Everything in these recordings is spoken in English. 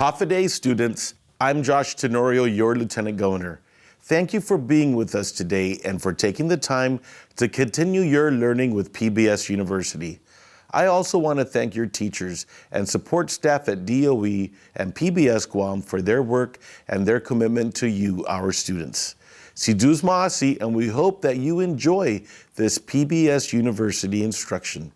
Hafa-day students, I'm Josh Tenorio, your Lieutenant Governor. Thank you for being with us today and for taking the time to continue your learning with PBS University. I also want to thank your teachers and support staff at GDOE and PBS Guam for their work and their commitment to you, our students. Si Dus Maasi, and we hope that you enjoy this PBS University instruction.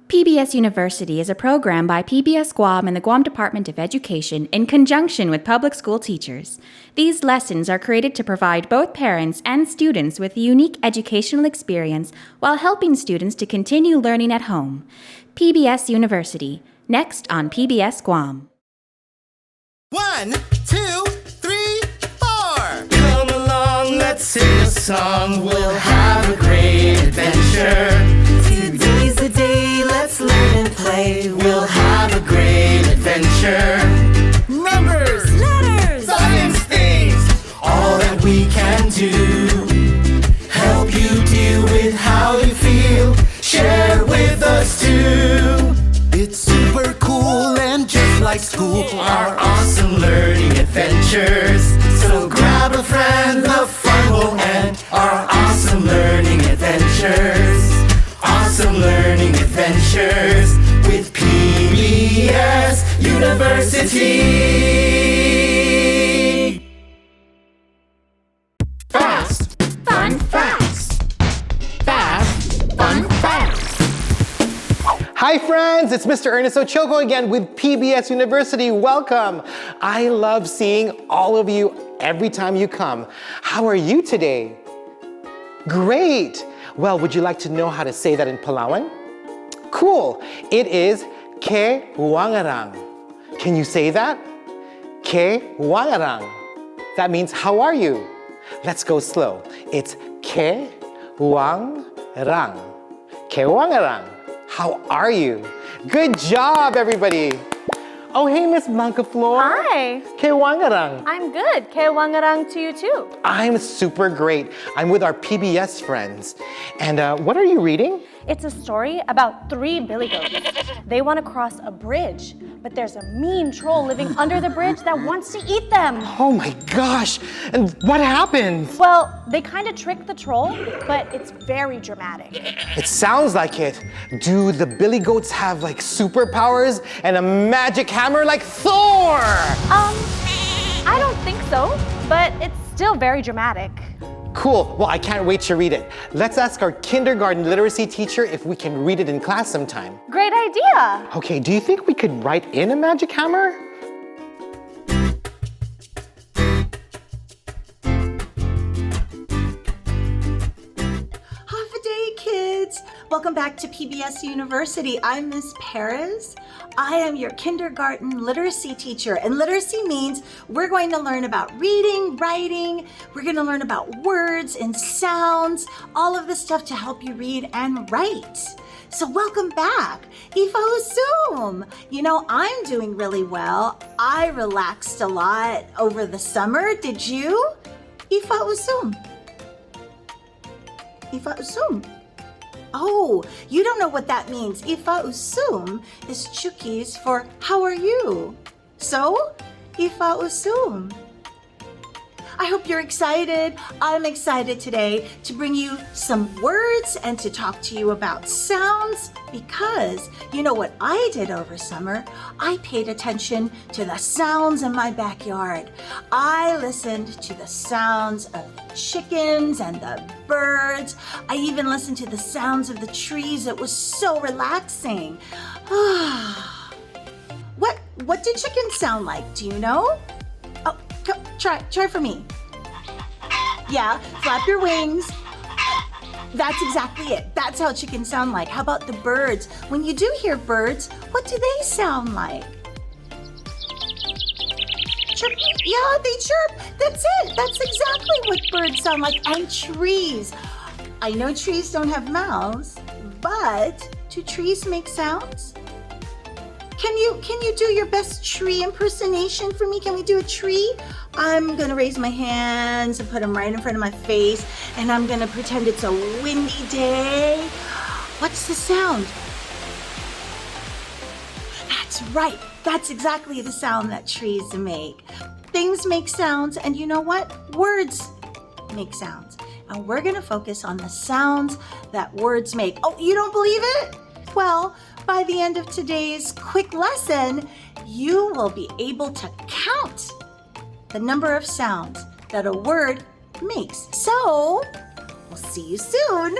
PBS University is a program by PBS Guam and the Guam Department of Education in conjunction with public school teachers. These lessons are created to provide both parents and students with a unique educational experience while helping students to continue learning at home. PBS University, next on PBS Guam. 1, 2, 3, 4. Come along, let's sing a song. We'll have a great adventure. Today's the day, let's learn and play. We'll have a great adventure. Numbers, letters, science things, all that we can do. Help you deal with how you feel. Share with us too. It's super cool and just like school, our awesome learning adventures. So grab a friend, the fun will end. Our awesome learning adventures. Awesome learning adventures with PBS University. Fast, fun, fast. Fast, fun, fast. Hi friends, it's Mr. Ernest Ochoco again with PBS University. Welcome. I love seeing all of you every time you come. How are you today? Great. Well, would you like to know how to say that in Palauan? Cool. It is ke wangarang. Can you say that? Ke wangarang. That means how are you? Let's go slow. It's ke wangarang. Ke wangarang. How are you? Good job, everybody. Oh, hey, Miss Blanca Flor. Hi. Ke wangarang. I'm good. Ke wangarang to you too. I'm super great. I'm with our PBS friends. And what are you reading? It's a story about 3 billy goats. They want to cross a bridge, but there's a mean troll living under the bridge that wants to eat them. Oh my gosh. And what happens? Well, they kind of trick the troll, but it's very dramatic. It sounds like it. Do the billy goats have like superpowers and a magic hammer like Thor? I don't think so, but it's still very dramatic. Cool. Well, I can't wait to read it. Let's ask our kindergarten literacy teacher if we can read it in class sometime. Great idea. Okay, do you think we could write in a magic hammer? Hafa-day, kids! Welcome back to PBS University. I'm Miss Perez. I am your kindergarten literacy teacher, and literacy means we're going to learn about reading, writing, we're going to learn about words and sounds, all of the stuff to help you read and write. So welcome back. Ifa usum. You know, I'm doing really well. I relaxed a lot over the summer. Did you? Ifa usum. Ifa usum. Oh, you don't know what that means. Ifa usum is Chukis for how are you? So, Ifa usum. I hope you're excited. I'm excited today to bring you some words and to talk to you about sounds because you know what I did over summer? I paid attention to the sounds in my backyard. I listened to the sounds of the chickens and the birds. I even listened to the sounds of the trees. It was so relaxing. What do chickens sound like? Do you know? Oh, try for me. Yeah, flap your wings. That's exactly it. That's how chickens sound like. How about the birds? When you do hear birds, what do they sound like? Chirp. Yeah, they chirp. That's it. That's exactly what birds sound like. And trees. I know trees don't have mouths, but do trees make sounds? Can you do your best tree impersonation for me? Can we do a tree? I'm gonna raise my hands and put them right in front of my face, and I'm gonna pretend it's a windy day. What's the sound? That's right. That's exactly the sound that trees make. Things make sounds, and you know what? Words make sounds. And we're going to focus on the sounds that words make. Oh, you don't believe it? Well, by the end of today's quick lesson, you will be able to count the number of sounds that a word makes. So, we'll see you soon.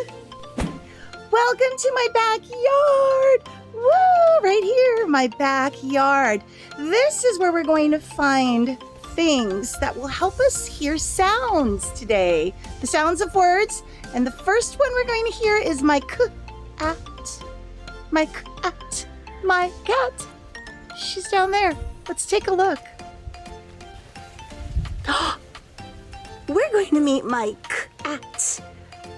Welcome to my backyard. Woo, right here, my backyard. This is where we're going to find things that will help us hear sounds today. The sounds of words. And the first one we're going to hear is my cat. My cat. My cat. She's down there. Let's take a look. We're going to meet my cat.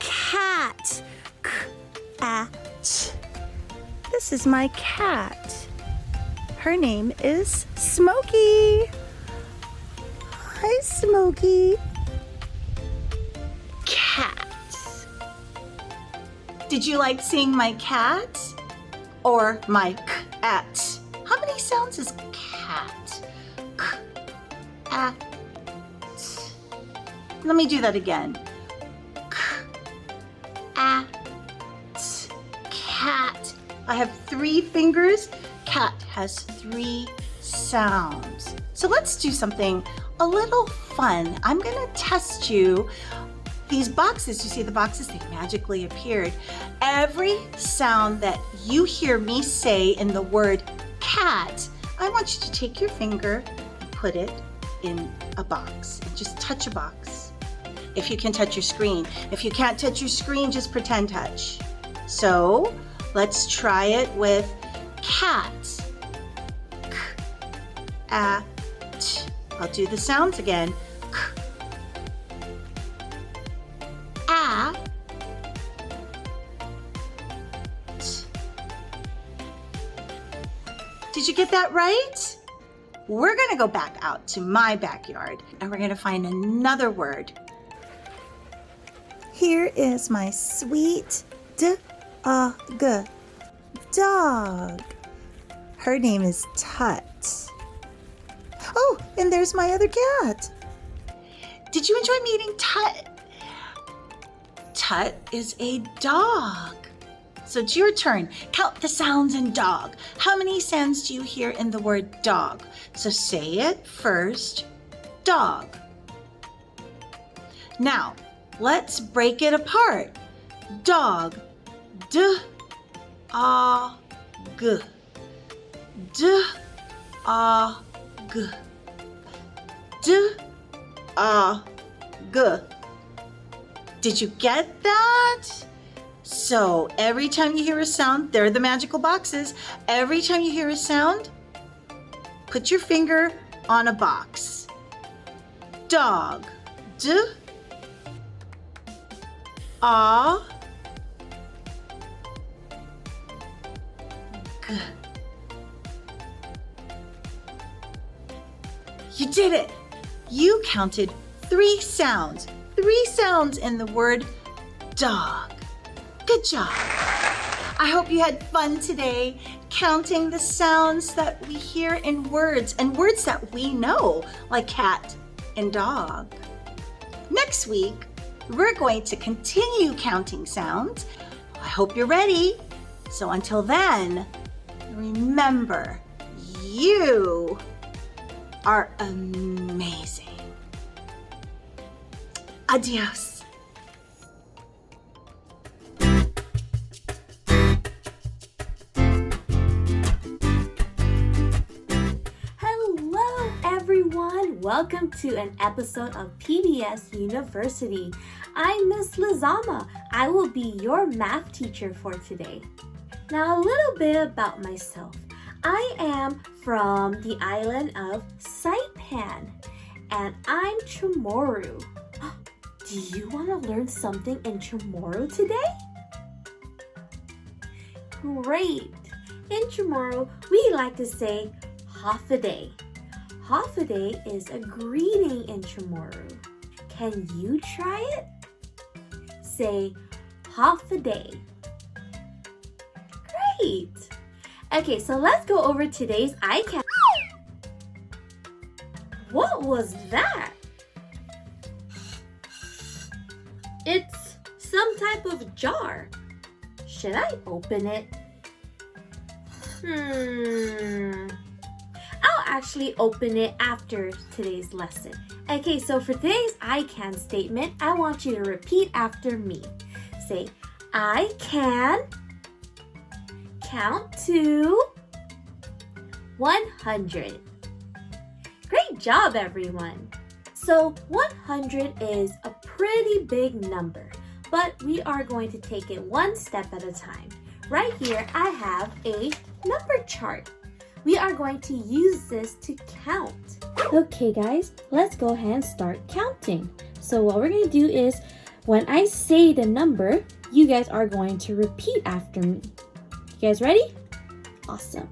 Cat. Cat. This is my cat. Her name is Smokey. Hi, Smokey. Cat. Did you like seeing my cat or my cat? How many sounds is cat? Cat. Let me do that again. Cat. I have 3 fingers. Cat has 3 sounds. So let's do something a little fun. I'm going to test you. These boxes, you see the boxes? They magically appeared. Every sound that you hear me say in the word cat, I want you to take your finger and put it in a box. And just touch a box. If you can touch your screen. If you can't touch your screen, just pretend touch. So let's try it with cat. Cat. I'll do the sounds again. Did you get that right? We're going to go back out to my backyard and we're going to find another word. Here is my sweet dog. Dog. Her name is Tut. Oh, and there's my other cat. Did you enjoy meeting Tut? Tut is a dog. So it's your turn. Count the sounds in dog. How many sounds do you hear in the word dog? So say it first. Dog. Now, let's break it apart. Dog. D-A-G. D-A-G. D-A-G. Did you get that? So every time you hear a sound, they're the magical boxes. Every time you hear a sound, put your finger on a box. Dog. D. A. G. You did it. You counted 3 sounds. 3 sounds in the word dog. Good job. I hope you had fun today counting the sounds that we hear in words and words that we know, like cat and dog. Next week, we're going to continue counting sounds. I hope you're ready. So until then, remember, you are amazing. Adios. Hello, everyone. Welcome to an episode of PBS University. I'm Miss Lizama. I will be your math teacher for today. Now, a little bit about myself. I am from the island of Saipan, and I'm CHamoru. Do you want to learn something in CHamoru today? Great! In CHamoru, we like to say half a day. Half a day is a greeting in CHamoru. Can you try it? Say half a day. Great! Okay, so let's go over today's ICAN. What was that? It's some type of jar. Should I open it? I'll actually open it after today's lesson. Okay, so for today's I can statement, I want you to repeat after me. Say, I can count to 100. Great job, everyone. So 100 is a pretty big number, but we are going to take it one step at a time. Right here, I have a number chart. We are going to use this to count. Okay, guys, let's go ahead and start counting. So what we're going to do is, when I say the number, you guys are going to repeat after me. You guys ready? Awesome.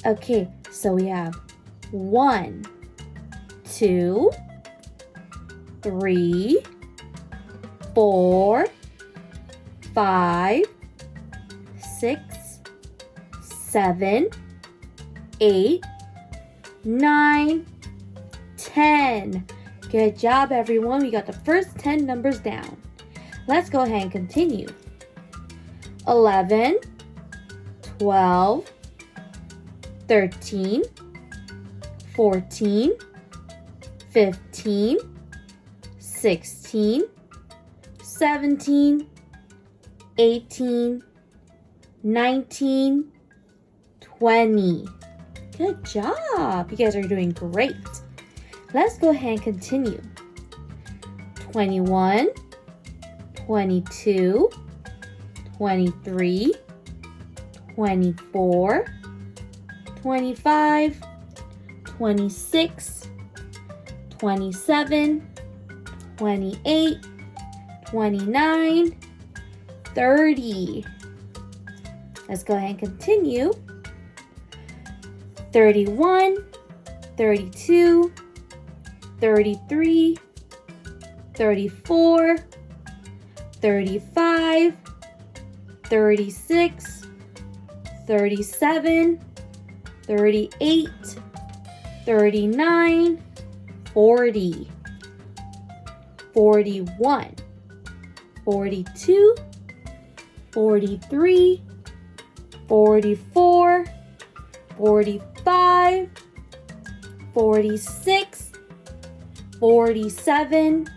Okay, so we have 1, 2, 3, 4, 5, 6, 7, 8, 9, 10. Good job, everyone. We got the first 10 numbers down. Let's go ahead and continue. 11, 12, 13, 14, 15, 16, 17, 18, 19, 20. Good job. You guys are doing great. Let's go ahead and continue. 21, 22, 23, 24, 25, 26, 27, 28, 29, 30. Let's go ahead and continue. 31, 32, 33, 34, 35, 36, 37, 38, 39, 40, 41, 42, 43, 44, 45, 46, 47,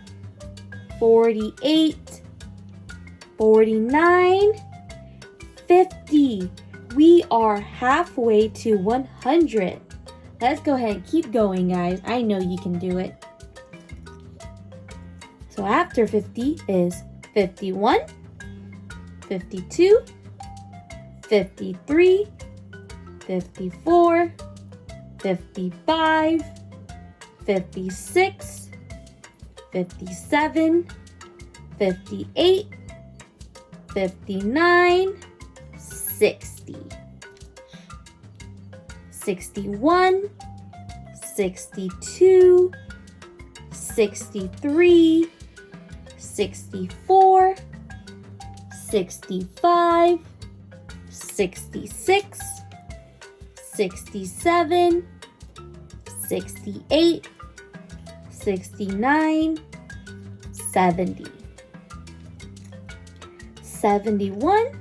48, 49, 50. We are halfway to 100. Let's go ahead and keep going, guys. I know you can do it. So after 50 is 51, 52, 53, 54, 55, 56, 57, 58, 59, 60, 61, 62, 63, 64, 65, 66, 67, 68, 69, 70, 71,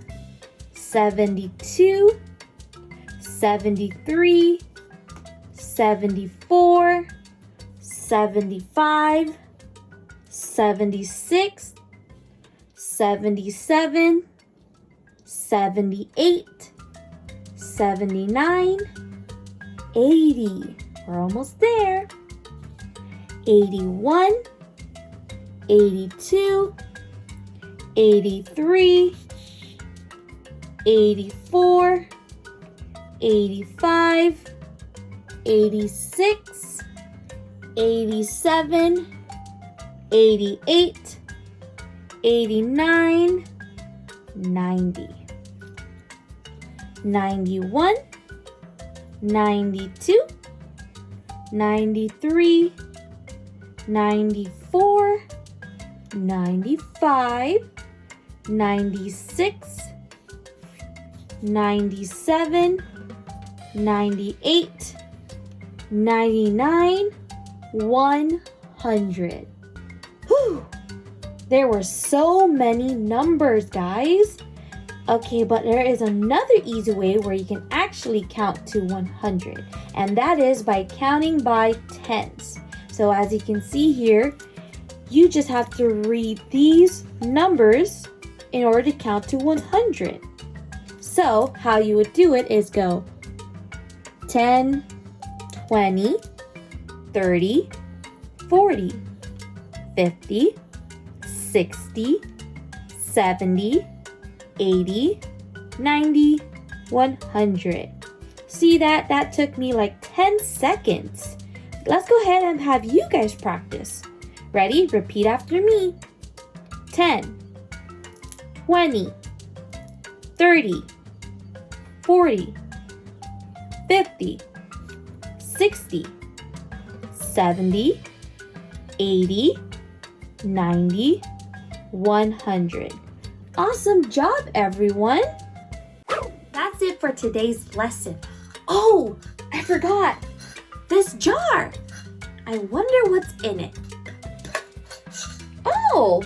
72, 73, 74, 75, 76, 77, 78, 79, 80. We're almost there. 81, 82, 83, 84, 85, 86, 87, 88, 89, 90, 91, 92, 93, 94, 95, 96, 97, 98, 99, 100. Whew! There were so many numbers, guys. Okay, but there is another easy way where you can actually count to 100, and that is by counting by tens. So as you can see here, you just have to read these numbers in order to count to 100. So how you would do it is go 10, 20, 30, 40, 50, 60, 70, 80, 90, 100. See that? That took me like 10 seconds. Let's go ahead and have you guys practice. Ready? Repeat after me. 10, 20, 30, 40, 50, 60, 70, 80, 90, 100. Awesome job, everyone! That's it for today's lesson. Oh, I forgot! This jar! I wonder what's in it. Oh!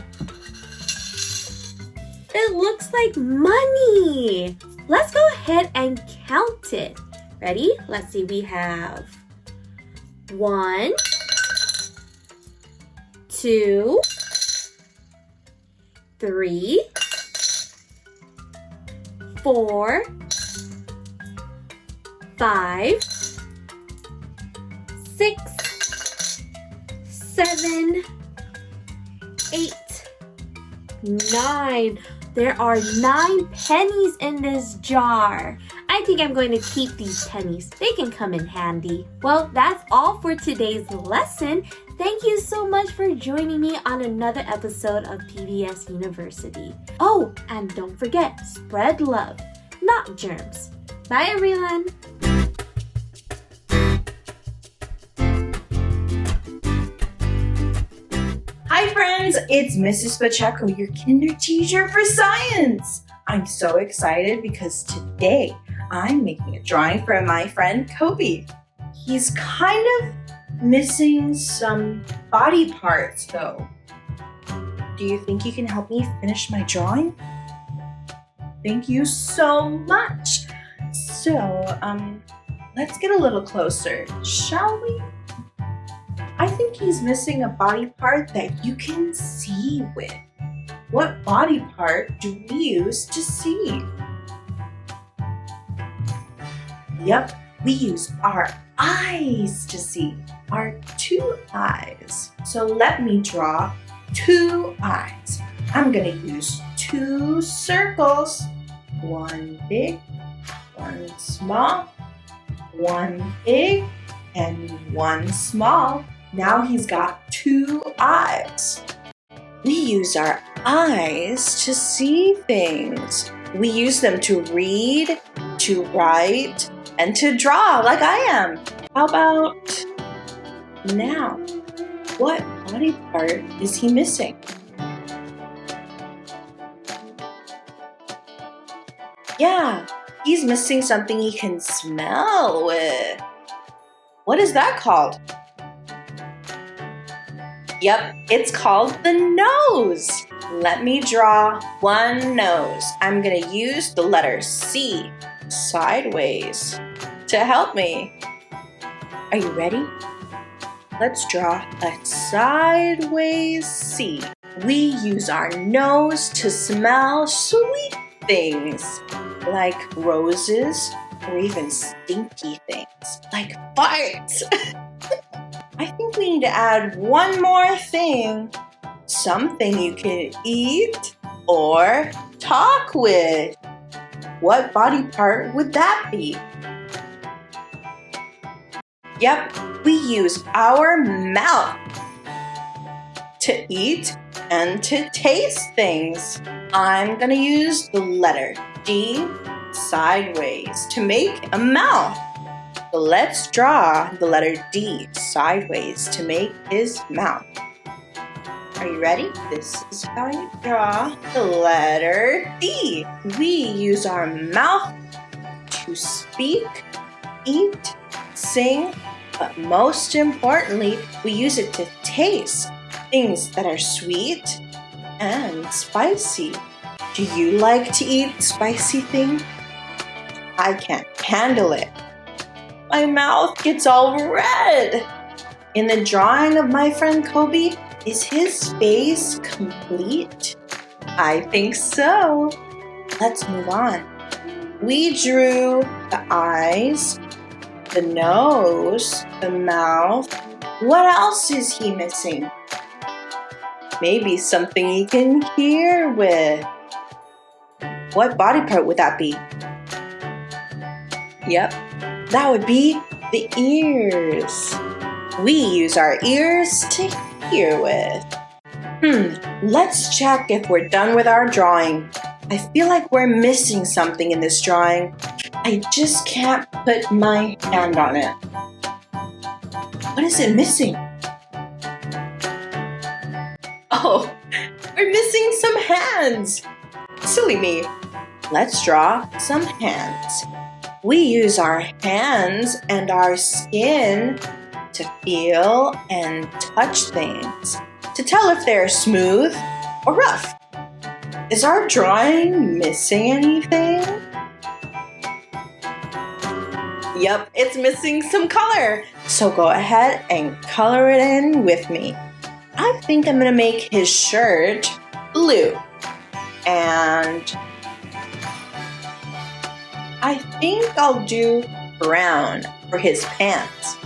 It looks like money! Let's go ahead and count it. Ready? Let's see, we have 1, 2, 3, 4, 5, 6, 7, 8, 9. There are 9 pennies in this jar. I think I'm going to keep these pennies. They can come in handy. Well, that's all for today's lesson. Thank you so much for joining me on another episode of PBS University. Oh, and don't forget, spread love, not germs. Bye, everyone. Hi friends, it's Mrs. Pacheco, your kinder teacher for science. I'm so excited because today I'm making a drawing for my friend Kobe. He's kind of missing some body parts though. Do you think you can help me finish my drawing? Thank you so much. So, let's get a little closer, shall we? I think he's missing a body part that you can see with. What body part do we use to see? Yep, we use our eyes to see, our 2 eyes. So let me draw 2 eyes. I'm gonna use 2 circles, one big, one small, one big, and one small. Now he's got 2 eyes. We use our eyes to see things. We use them to read, to write, and to draw like I am. How about now? What body part is he missing? Yeah, he's missing something he can smell with. What is that called? Yep, it's called the nose. Let me draw one nose. I'm gonna use the letter C, sideways, to help me. Are you ready? Let's draw a sideways C. We use our nose to smell sweet things, like roses, or even stinky things, like farts. I think we need to add one more thing. Something you can eat or talk with. What body part would that be? Yep, we use our mouth to eat and to taste things. I'm gonna use the letter D, sideways, to make a mouth. So let's draw the letter D sideways to make his mouth. Are you ready? This is how you draw the letter D. We use our mouth to speak eat, sing, but most importantly, we use it to taste things that are sweet and spicy. Do you like to eat spicy things? I can't handle it. My mouth gets all red. In the drawing of my friend Kobe, is his face complete? I think so. Let's move on. We drew the eyes, the nose, the mouth. What else is he missing? Maybe something he can hear with. What body part would that be? Yep, that would be the ears. We use our ears to hear with. Let's check if we're done with our drawing. I feel like we're missing something in this drawing. I just can't put my hand on it. What is it missing? Oh, we're missing some hands. Silly me. Let's draw some hands. We use our hands and our skin to feel and touch things, to tell if they're smooth or rough. Is our drawing missing anything? Yep, it's missing some color. So go ahead and color it in with me. I think I'm gonna make his shirt blue. And I think I'll do brown for his pants.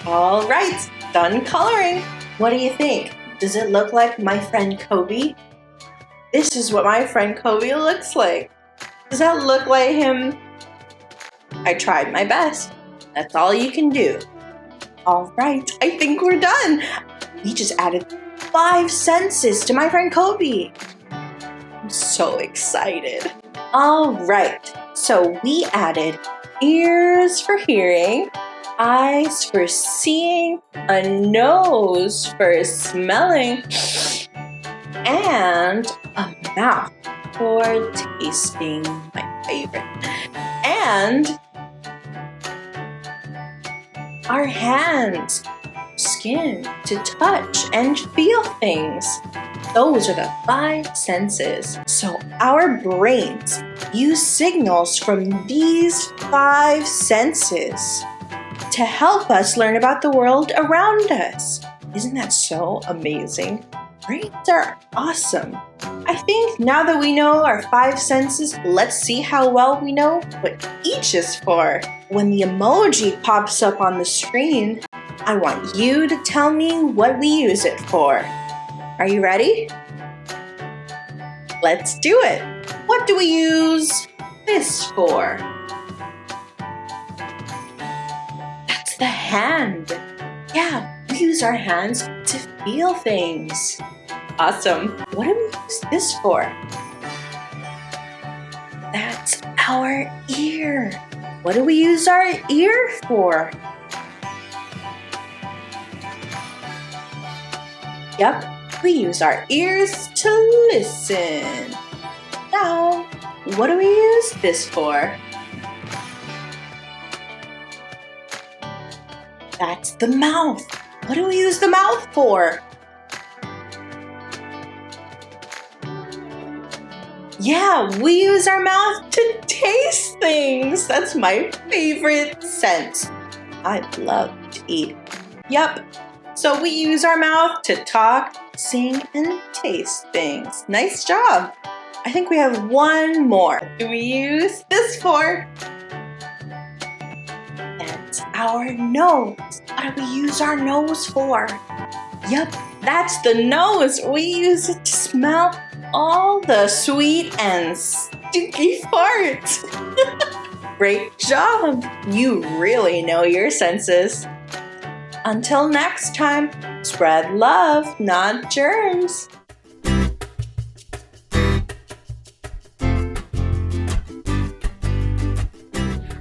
All right, done coloring. What do you think? Does it look like my friend Kobe? This is what my friend Kobe looks like. Does that look like him? I tried my best. That's all you can do. All right, I think we're done. We just added 5 senses to my friend Kobe. I'm so excited. All right, so we added ears for hearing, eyes for seeing, a nose for smelling, and a mouth for tasting, my favorite. And our hands, skin to touch and feel things. Those are the 5 senses. So our brains use signals from these 5 senses to help us learn about the world around us. Isn't that so amazing? Brains are awesome. I think now that we know our 5 senses, let's see how well we know what each is for. When the emoji pops up on the screen, I want you to tell me what we use it for. Are you ready? Let's do it. What do we use this for? That's the hand. Yeah, we use our hands to feel things. Awesome. What do we use this for? That's our ear. What do we use our ear for? Yep, we use our ears to listen. Now, what do we use this for? That's the mouth. What do we use the mouth for? Yeah, we use our mouth to taste things. That's my favorite sense. I love to eat. Yep, so we use our mouth to talk, sing, and taste things. Nice job. I think we have one more. What do we use this for? That's our nose. What do we use our nose for? Yep, that's the nose. We use it to smell all the sweet and stinky farts. Great job. You really know your senses. Until next time, spread love, not germs.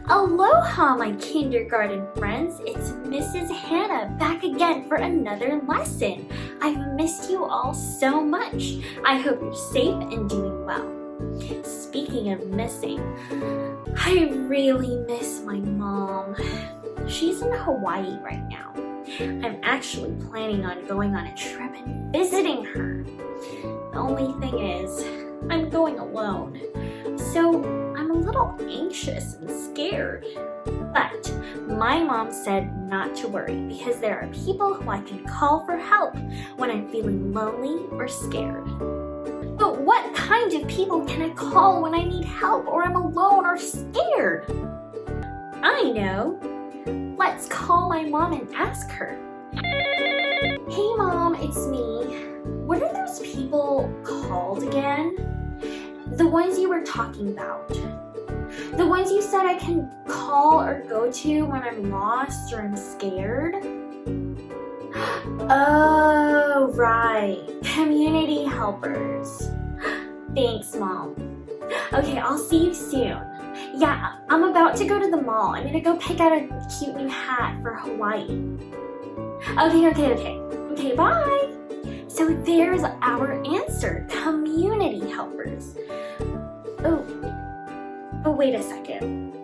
Aloha, my kindergarten friends. It's Mrs. Hannah back again for another lesson. I've missed you all so much. I hope you're safe and doing well. speaking of missing, I really miss my mom. She's in Hawaii right now. I'm actually planning on going on a trip and visiting her. The only thing is, I'm going alone, so I'm a little anxious and scared. But my mom said not to worry because there are people who I can call for help when I'm feeling lonely or scared. But what kind of people can I call when I need help or I'm alone or scared? I know. Let's call my mom and ask her. Hey Mom, it's me. What are those people called again? The ones you were talking about. The ones you said I can call or go to when I'm lost or I'm scared? Oh, right. Community helpers. Thanks, Mom. Okay, I'll see you soon. Yeah, I'm about to go to the mall. I'm gonna go pick out a cute new hat for Hawaii. Okay, bye. So there's our answer, community helpers. Oh, wait a second.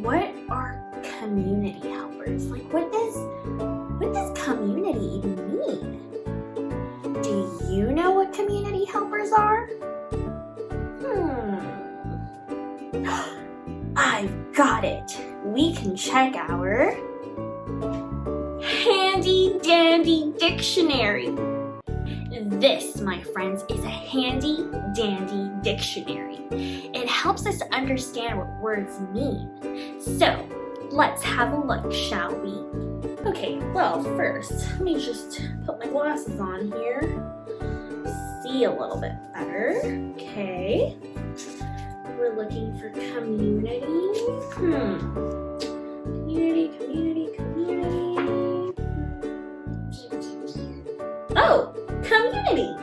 What are community helpers? Like, what does community even mean? Do you know what community helpers are? I've got it. We can check our handy dandy dictionary. This, my friends, is a handy dandy dictionary. It helps us understand what words mean. So, let's have a look, shall we? Okay, well, first, let me just put my glasses on here. See a little bit better. Okay. We're looking for community. Community. Oh, community.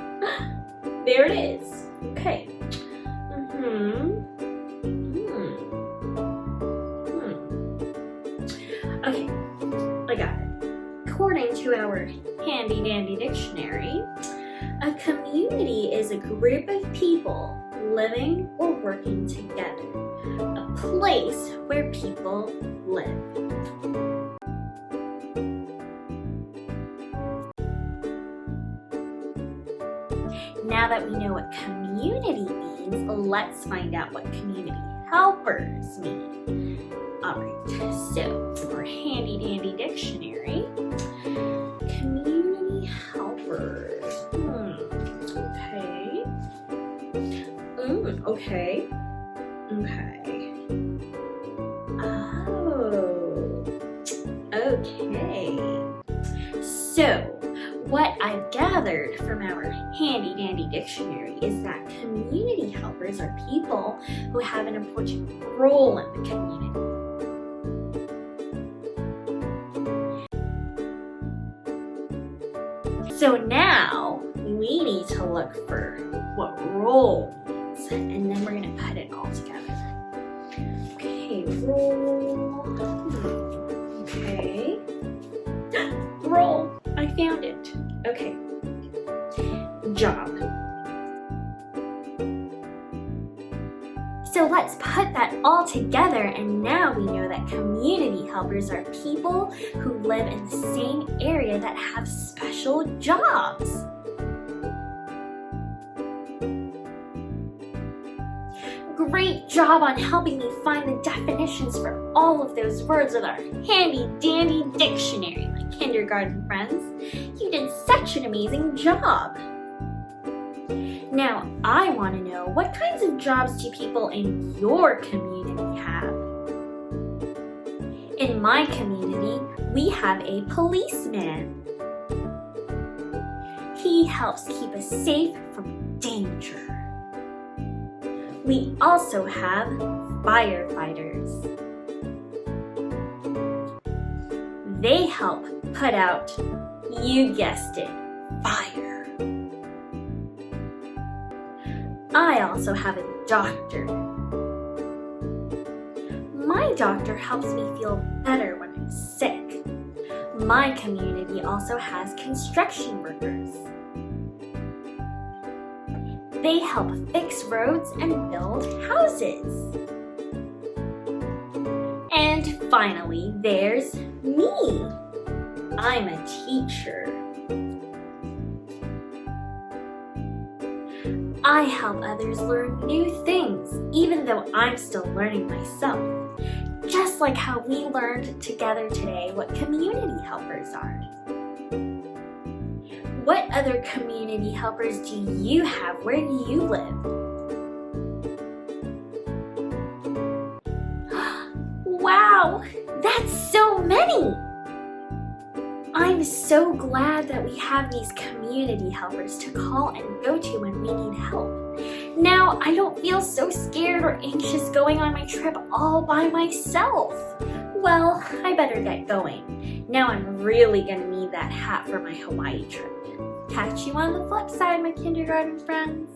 There it is. Okay. Okay, I got it. According to our handy dandy dictionary, a community is a group of people living or working together, a place where people live. Now that we know what community means, let's find out what community helpers mean. Alright, so our handy dandy dictionary, community helpers. Okay. Oh, okay. So, what I've gathered from our handy dandy dictionary is that community helpers are people who have an important role in the community. So now we need to look for what role means, and then we're going to put it all together. Okay, role. Okay. Role. I found it. Okay. Job. So let's put that all together, and now we know that community helpers are people who live in the same area that have special jobs. Great job on helping me find the definitions for all of those words with our handy dandy dictionary, my kindergarten friends. You did such an amazing job. Now, I want to know, what kinds of jobs do people in your community have? In my community, we have a policeman. He helps keep us safe from danger. We also have firefighters. They help put out, you guessed it, fire. I also have a doctor. My doctor helps me feel better when I'm sick. My community also has construction workers. They help fix roads and build houses. And finally, there's me. I'm a teacher. I help others learn new things, even though I'm still learning myself. Just like how we learned together today what community helpers are. What other community helpers do you have? Where do you live? Wow, that's so many! I'm so glad that we have these community helpers to call and go to when we need help. Now I don't feel so scared or anxious going on my trip all by myself. Well, I better get going. Now I'm really gonna need that hat for my Hawaii trip. Catch you on the flip side, my kindergarten friends.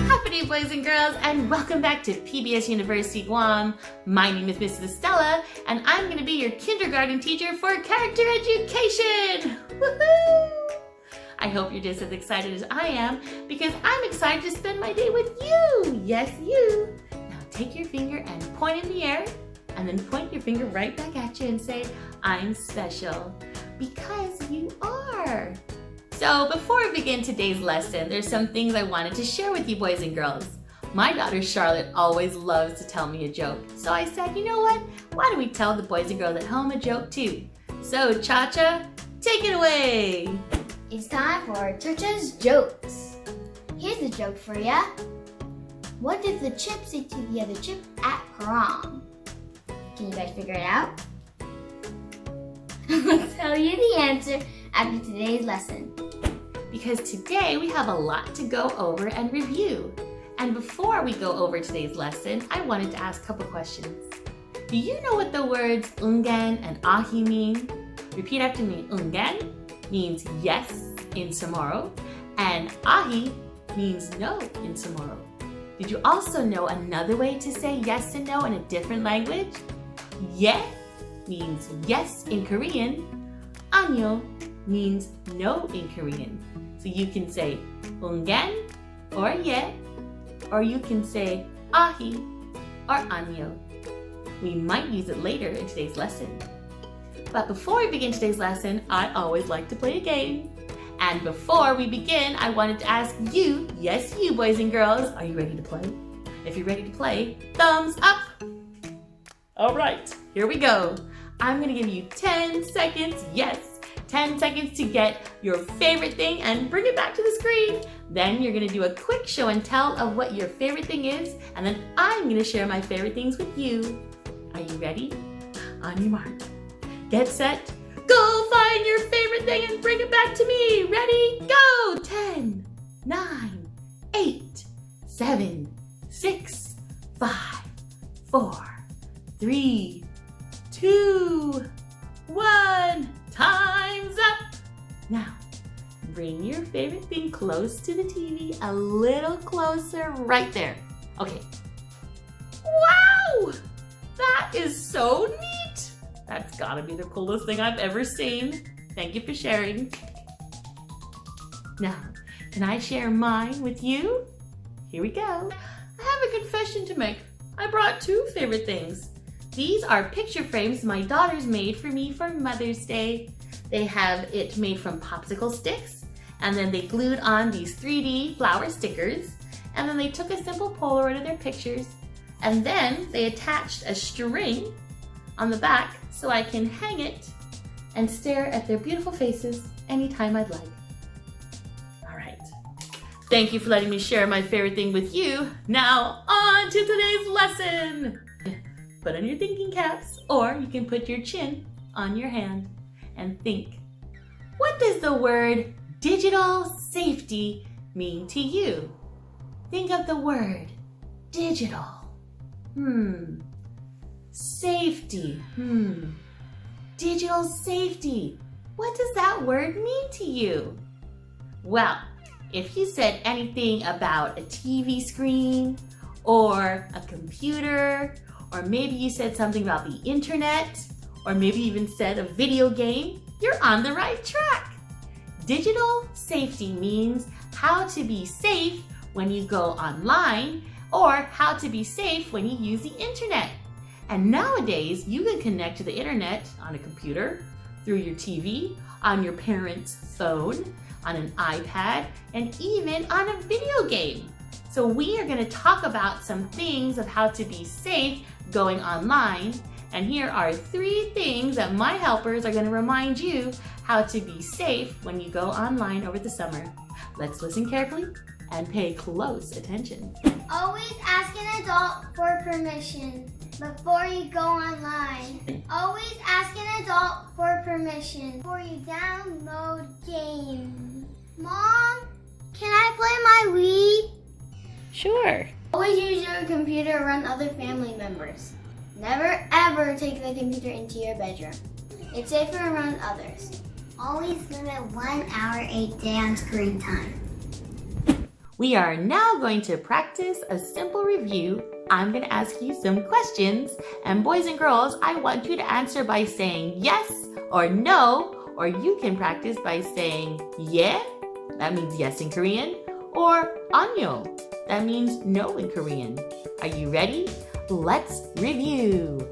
Happy boys and girls, and welcome back to PBS University Guam. My name is Mrs. Estella, and I'm going to be your kindergarten teacher for character education. Woohoo! I hope you're just as excited as I am, because I'm excited to spend my day with you. Yes, you. Now take your finger and point in the air, and then point your finger right back at you and say, I'm special, because you are. So before we begin today's lesson, there's some things I wanted to share with you boys and girls. My daughter Charlotte always loves to tell me a joke. So I said, you know what? Why don't we tell the boys and girls at home a joke too? So Cha-Cha, take it away. It's time for Cha-Cha's jokes. Here's a joke for ya. What did the chip say to the other chip at prom? Can you guys figure it out? I'll tell you the answer after today's lesson. Because today we have a lot to go over and review. And before we go over today's lesson, I wanted to ask a couple questions. Do you know what the words ungan and ahi mean? Repeat after me. Ungan means yes in Chamorro, and ahi means no in Chamorro. Did you also know another way to say yes and no in a different language? Ye means yes in Korean. Anyo means no in Korean. So you can say ungan or ye, or you can say ahi or anyo. We might use it later in today's lesson. But before we begin today's lesson, I always like to play a game. And before we begin, I wanted to ask you, yes you boys and girls, are you ready to play? If you're ready to play, thumbs up! All right, here we go. I'm gonna give you 10 seconds, yes, 10 seconds to get your favorite thing and bring it back to the screen. Then you're gonna do a quick show and tell of what your favorite thing is, and then I'm gonna share my favorite things with you. Are you ready? On your mark, get set, go find your favorite thing and bring it back to me. Ready, go! 10, 9, 8, 7, 6, 5, 4, 3, 2, 1. Time's up! Now, bring your favorite thing close to the TV, a little closer, right there. Okay. Wow! That is so neat! That's gotta be the coolest thing I've ever seen. Thank you for sharing. Now, can I share mine with you? Here we go. I have a confession to make. I brought two favorite things. These are picture frames my daughters made for me for Mother's Day. They have it made from popsicle sticks, and then they glued on these 3D flower stickers, and then they took a simple Polaroid of their pictures, and then they attached a string on the back so I can hang it and stare at their beautiful faces anytime I'd like. All right. Thank you for letting me share my favorite thing with you. Now, on to today's lesson. Put on your thinking caps, or you can put your chin on your hand and think. What does the word digital safety mean to you? Think of the word digital. Safety. Digital safety. What does that word mean to you? Well, if you said anything about a TV screen, or a computer, or maybe you said something about the internet, or maybe even said a video game, you're on the right track. Digital safety means how to be safe when you go online or how to be safe when you use the internet. And nowadays, you can connect to the internet on a computer, through your TV, on your parents' phone, on an iPad, and even on a video game. So we are going to talk about some things of how to be safe going online. And here are 3 things that my helpers are going to remind you how to be safe when you go online over the summer. Let's listen carefully and pay close attention. Always ask an adult for permission before you go online. Always ask an adult for permission before you download games. Mom, can I play my Wii? Sure. Always use your computer around other family members. Never ever take the computer into your bedroom. It's safer around others. Always limit 1 hour a day on screen time. We are now going to practice a simple review. I'm going to ask you some questions, and boys and girls, I want you to answer by saying yes or no, or you can practice by saying yeah, that means yes in Korean, or 안녕, that means no in Korean. Are you ready? Let's review.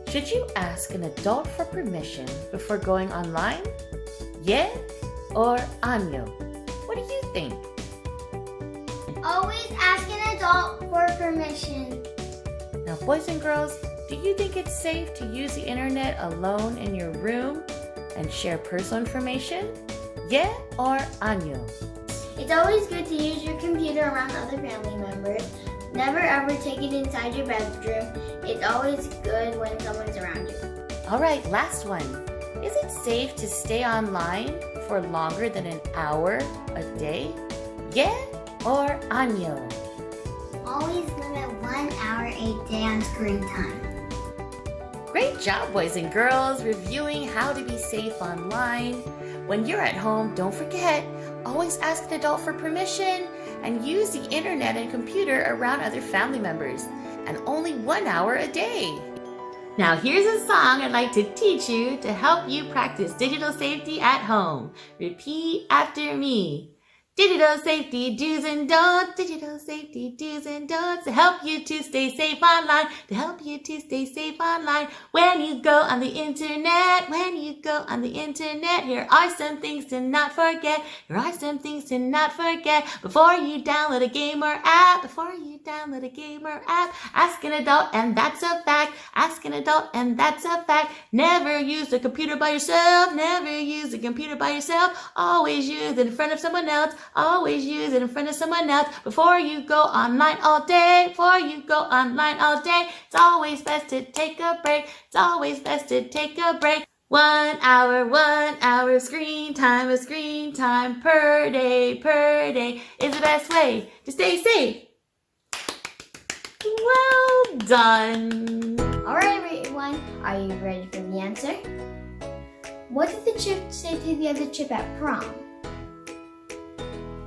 Should you ask an adult for permission before going online? Yeah or 안녕? What do you think? Always ask an adult for permission. Now, boys and girls, do you think it's safe to use the internet alone in your room and share personal information? Yeah or 안녕? It's always good to use your computer around other family members. Never ever take it inside your bedroom. It's always good when someone's around you. All right, last one. Is it safe to stay online for longer than an hour a day? Yeah or 안녕? Always limit 1 hour a day on screen time. Great job, boys and girls, reviewing how to be safe online. When you're at home, don't forget, always ask an adult for permission and use the internet and computer around other family members, and only 1 hour a day. Now here's a song I'd like to teach you to help you practice digital safety at home. Repeat after me. Digital safety do's and don'ts, digital safety do's and don'ts, to help you to stay safe online, to help you to stay safe online. When you go on the internet, here are some things to not forget, before you download a game or app, ask an adult and that's a fact, never use the computer by yourself, always use it in front of someone else, before you go online all day, it's always best to take a break, 1 hour screen time per day is the best way to stay safe. Well done. Alright everyone, are you ready for the answer? What did the chip say to the other chip at prom?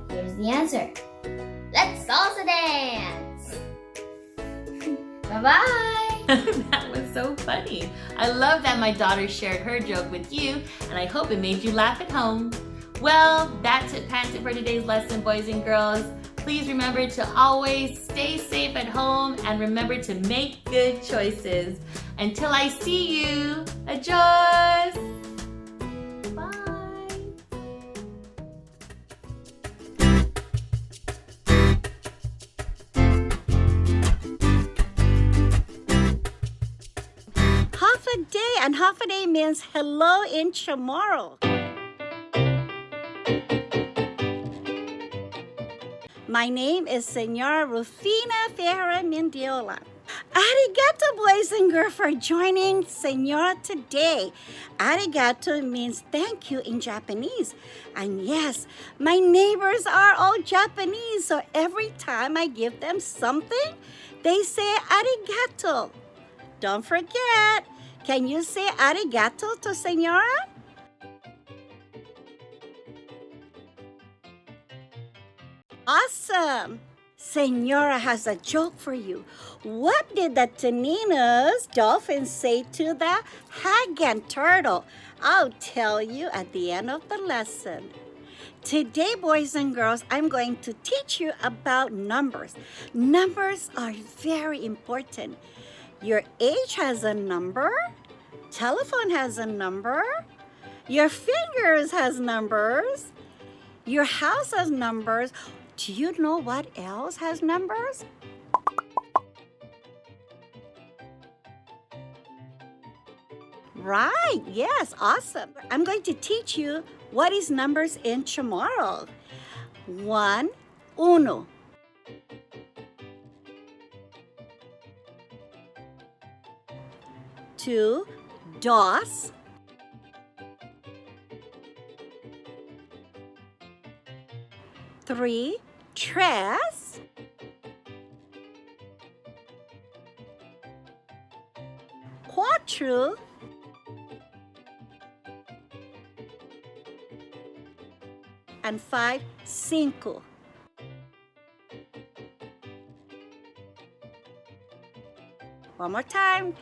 Here's the answer. Let's salsa dance! Bye-bye! That was so funny. I love that my daughter shared her joke with you, and I hope it made you laugh at home. Well, that's it for today's lesson, boys and girls. Please remember to always stay safe at home and remember to make good choices. Until I see you, adios! Bye! Half a day, and half a day means hello in CHamoru. My name is Senora Rufina Ferreira Mendiola. Arigato, boys and girls, for joining Senora today. Arigato means thank you in Japanese. And yes, my neighbors are all Japanese, so every time I give them something, they say arigato. Don't forget, can you say arigato to Senora? Awesome! Senora has a joke for you. What did the Taninos dolphin say to the Hagen turtle? I'll tell you at the end of the lesson. Today, boys and girls, I'm going to teach you about numbers. Numbers are very important. Your age has a number. Telephone has a number. Your fingers has numbers. Your house has numbers. Do you know what else has numbers? Right, yes, awesome. I'm going to teach you what is numbers in Chamorro. 1, uno. 2, dos. 3, tres. 4. And 5, cinco. One more time.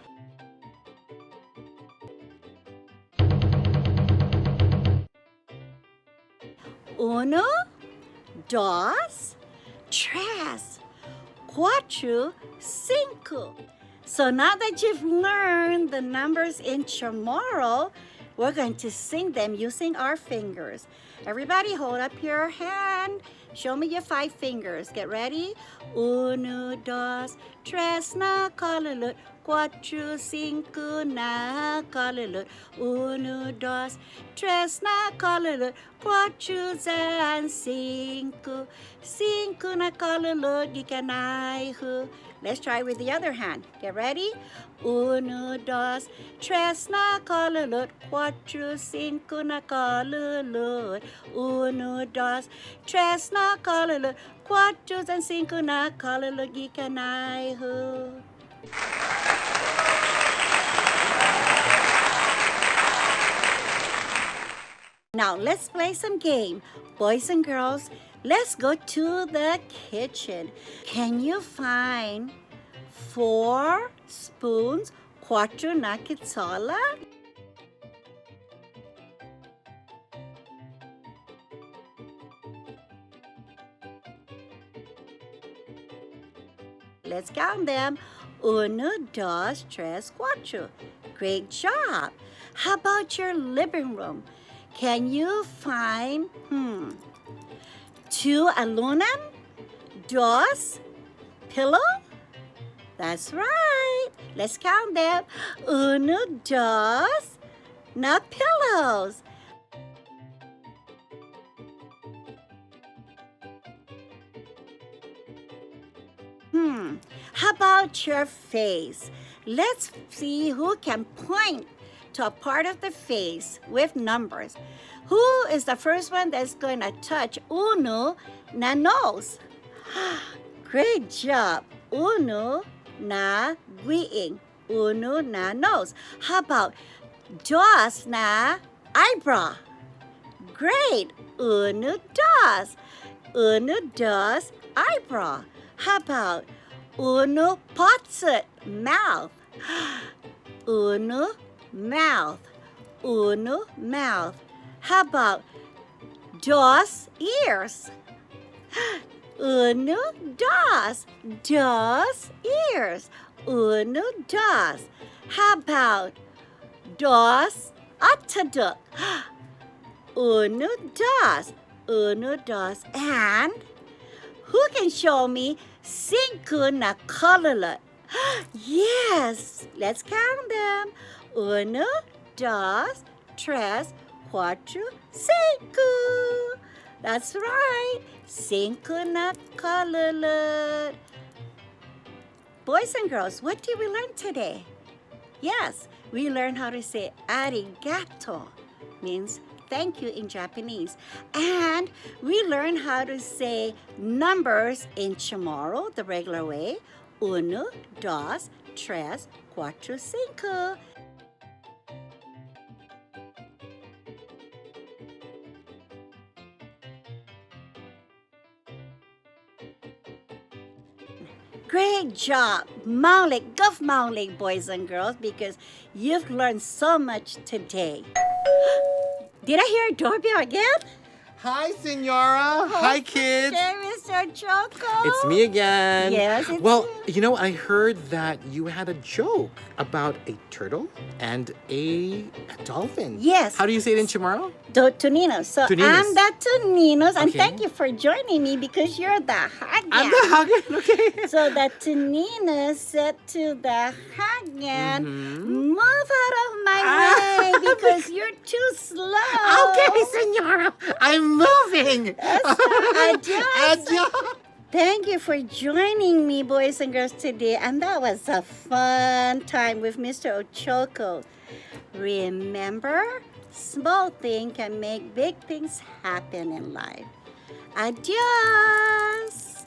Uno, dos, tres, cuatro, cinco. So now that you've learned the numbers in Chamorro, we're going to sing them using our fingers. Everybody hold up your hand. Show me your 5 fingers. Get ready. Uno, dos, tres, na kalalut. Cuatro, cinco, na kalalut. Uno, dos, tres, na kalalut. Cuatro, and cinco. Cinco na kalalut. Gikanaihu. Let's try with the other hand. Get ready? Uno, dos, tres na kalalut. Cuatro, cinco na kalalut. Uno, dos, tres na kalalut. Cuatro and cinco na kalalut. Gikanaihu. Now let's play some game. Boys and girls, let's go to the kitchen. Can you find 4 spoons, cuatro na quetzala? Let's count them. Uno, dos, tres, cuatro. Great job. How about your living room? Can you find 2 alunan? Dos pillow? That's right. Let's count them. Uno, dos, na pillows. How about your face? Let's see who can point to a part of the face with numbers. Who is the first one that's going to touch uno na nose? Great job. Uno na guiing. Uno na nose. How about dos na eyebrow? Great. Uno dos. Uno dos eyebrow. How about uno potset mouth? Uno mouth. Uno mouth. How about dos ears? Uno dos. Dos ears. Uno dos. How about dos ataduk? Uno dos. Uno dos. And who can show me cinco na kalalut? Yes, let's count them. Uno, dos, tres, cuatro, cinco. That's right, cinco na kalalut. Boys and girls, what did we learn today? Yes, we learned how to say arigato, means thank you in Japanese. And we learned how to say numbers in Chamorro, the regular way. Uno, dos, tres, cuatro, cinco. Great job, Maulik, Gulf Maulik, boys and girls, because you've learned so much today. Did I hear a doorbell again? Hi, Senora. Hi, kids. Hey, Mr. Choco. It's me again. Yes, it's Well, you. you know, I heard that you had a joke about a turtle and a dolphin. Yes. How do you say it in Chamorro? Toninos. So Toninos. I'm the Toninos, and Okay. thank you for joining me because you're the Hagan. I'm the Hagen, okay. So the Toninos said to the Hagan, move out of my way because you're too slow. Okay, Senora. I'm moving. Adios. Thank you for joining me, boys and girls, today. And that was a fun time with Mr. Ochoko. Remember, small things can make big things happen in life. Adios.